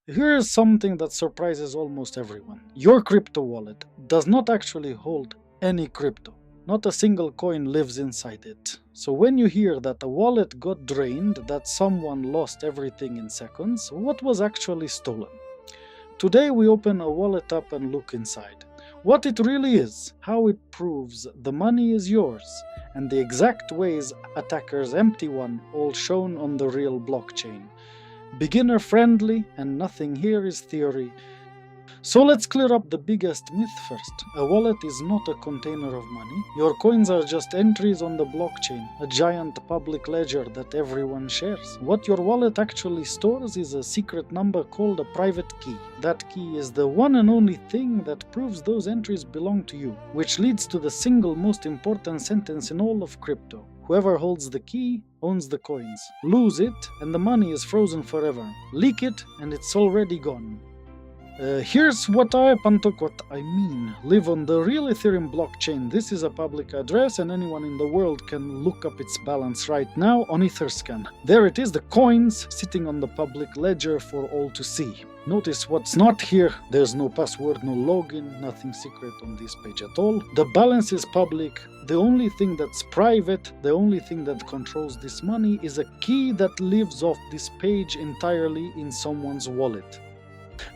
Here is something that surprises almost everyone. Your crypto wallet does not actually hold any crypto. Not a single coin lives inside it. So when you hear that a wallet got drained, that someone lost everything in seconds, what was actually stolen? Today we open a wallet up and look inside. What it really is, how it proves the money is yours, and the exact ways attackers empty one, all shown on the real blockchain. Beginner friendly, and nothing here is theory. So let's clear up the biggest myth first. A wallet is not a container of money. Your coins are just entries on the blockchain, a giant public ledger that everyone shares. What your wallet actually stores is a secret number called a private key. That key is the one and only thing that proves those entries belong to you, which leads to the single most important sentence in all of crypto. Whoever holds the key owns the coins. Lose it, and the money is frozen forever. Leak it, and it's already gone. Here's what I mean. Live on the real Ethereum blockchain. This is a public address, and anyone in the world can look up its balance right now on Etherscan. There it is, the coins sitting on the public ledger for all to see. Notice what's not here. There's no password, no login, nothing secret on this page at all. The balance is public. The only thing that's private, the only thing that controls this money is a key that lives off this page entirely in someone's wallet.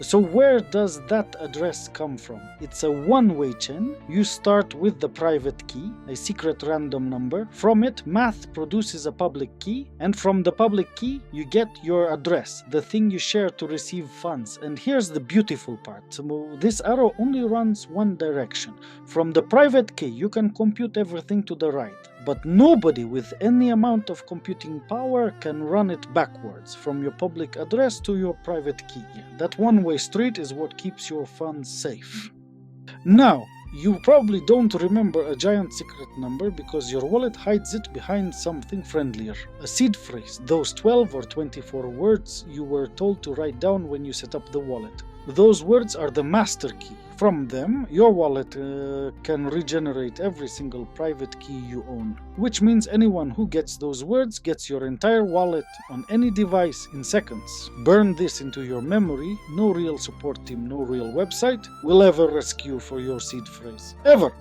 So where does that address come from? It's a one-way chain. You start with the private key, a secret random number. From it, math produces a public key, and from the public key, you get your address, the thing you share to receive funds. And here's the beautiful part. This arrow only runs one direction. From the private key, you can compute everything to the right. But nobody with any amount of computing power can run it backwards, from your public address to your private key. That one-way street is what keeps your funds safe. Now, you probably don't remember a giant secret number because your wallet hides it behind something friendlier. A seed phrase, those 12 or 24 words you were told to write down when you set up the wallet. Those words are the master key. From them, your wallet can regenerate every single private key you own, which means anyone who gets those words gets your entire wallet on any device in seconds. Burn this into your memory. No real support team, no real website will ever rescue for your seed phrase. Ever!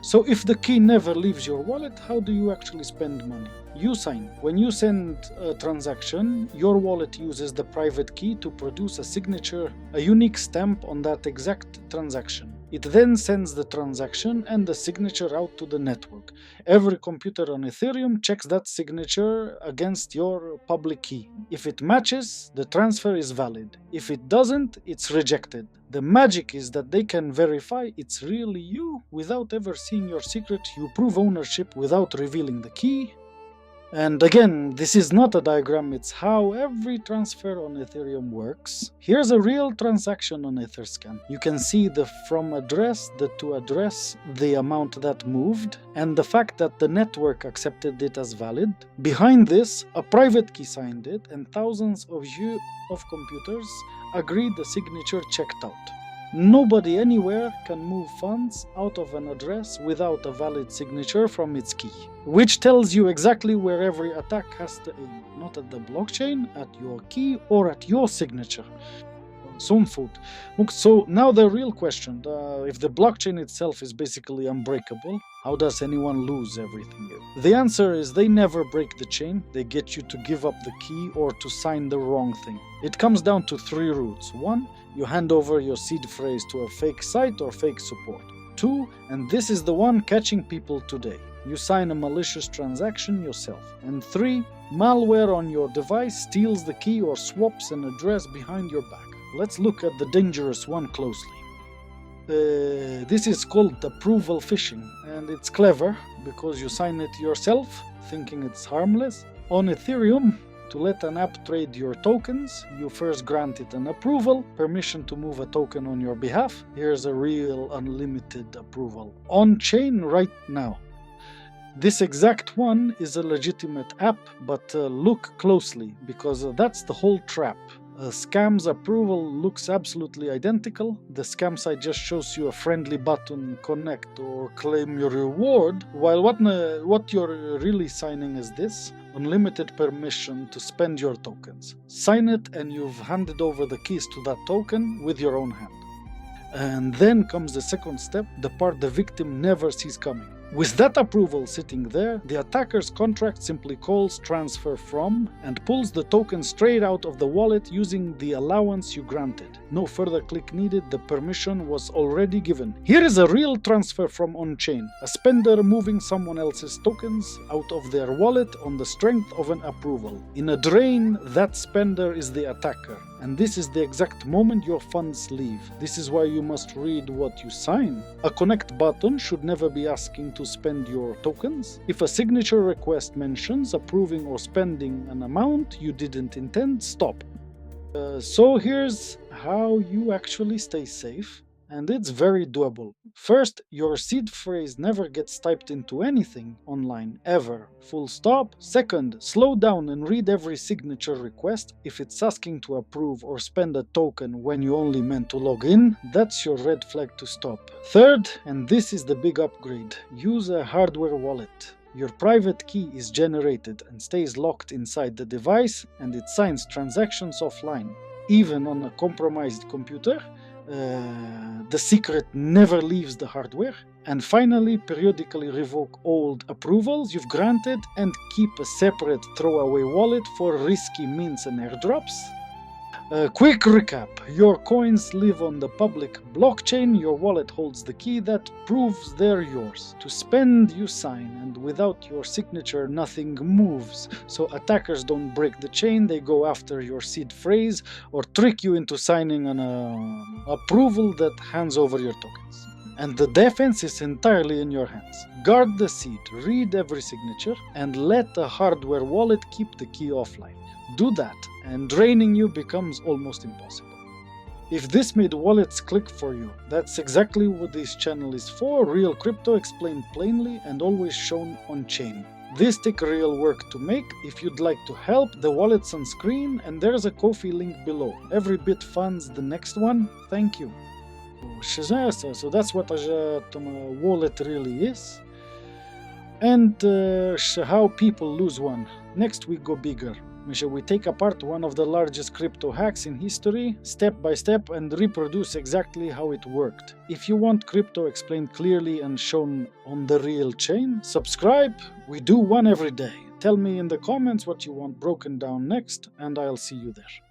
So if the key never leaves your wallet, how do you actually spend money? You sign. When you send a transaction, your wallet uses the private key to produce a signature, a unique stamp on that exact transaction. It then sends the transaction and the signature out to the network. Every computer on Ethereum checks that signature against your public key. If it matches, the transfer is valid. If it doesn't, it's rejected. The magic is that they can verify it's really you without ever seeing your secret. You prove ownership without revealing the key. And again, this is not a diagram, it's how every transfer on Ethereum works. Here's a real transaction on Etherscan. You can see the from address, the to address, the amount that moved, and the fact that the network accepted it as valid. Behind this, a private key signed it, and thousands of computers agreed the signature checked out. Nobody anywhere can move funds out of an address without a valid signature from its key, which tells you exactly where every attack has to aim, not at the blockchain, at your key, or at your signature. So now the real question, if the blockchain itself is basically unbreakable, how does anyone lose everything? The answer is they never break the chain, they get you to give up the key or to sign the wrong thing. It comes down to three routes. 1, you hand over your seed phrase to a fake site or fake support. 2, and this is the one catching people today, you sign a malicious transaction yourself. And 3, malware on your device steals the key or swaps an address behind your back. Let's look at the dangerous one closely. This is called approval phishing, and it's clever because you sign it yourself, thinking it's harmless. On Ethereum, to let an app trade your tokens, you first grant it an approval, permission to move a token on your behalf. Here's a real unlimited approval. On-chain right now. This exact one is a legitimate app, but look closely because that's the whole trap. A scam's approval looks absolutely identical. The scam site just shows you a friendly button, connect or claim your reward, while what you're really signing is this, unlimited permission to spend your tokens. Sign it and you've handed over the keys to that token with your own hand. And then comes the second step, the part the victim never sees coming. With that approval sitting there, the attacker's contract simply calls transferFrom and pulls the token straight out of the wallet using the allowance you granted. No further click needed, the permission was already given. Here is a real transferFrom on-chain, a spender moving someone else's tokens out of their wallet on the strength of an approval. In a drain, that spender is the attacker. And this is the exact moment your funds leave. This is why you must read what you sign. A connect button should never be asking to spend your tokens. If a signature request mentions approving or spending an amount you didn't intend, stop. So here's how you actually stay safe. And it's very doable. First, your seed phrase never gets typed into anything online, ever. Full stop. Second, slow down and read every signature request. If it's asking to approve or spend a token when you only meant to log in, that's your red flag to stop. Third, and this is the big upgrade, use a hardware wallet. Your private key is generated and stays locked inside the device, and it signs transactions offline. Even on a compromised computer, the secret never leaves the hardware. And finally, periodically revoke old approvals you've granted and keep a separate throwaway wallet for risky mints and airdrops. Quick recap. Your coins live on the public blockchain. Your wallet holds the key that proves they're yours. To spend, you sign, and without your signature, nothing moves. So attackers don't break the chain, they go after your seed phrase or trick you into signing an approval that hands over your tokens. And the defense is entirely in your hands. Guard the seed, read every signature, and let the hardware wallet keep the key offline. Do that, and draining you becomes almost impossible. If this made wallets click for you, that's exactly what this channel is for. Real crypto explained plainly and always shown on chain. This take real work to make. If you'd like to help, the wallet's on screen and there's a Ko-fi link below. Every bit funds the next one. Thank you. So that's what a wallet really is. And how people lose one. Next we go bigger. We take apart one of the largest crypto hacks in history, step by step, and reproduce exactly how it worked. If you want crypto explained clearly and shown on the real chain, subscribe. We do one every day. Tell me in the comments what you want broken down next, and I'll see you there.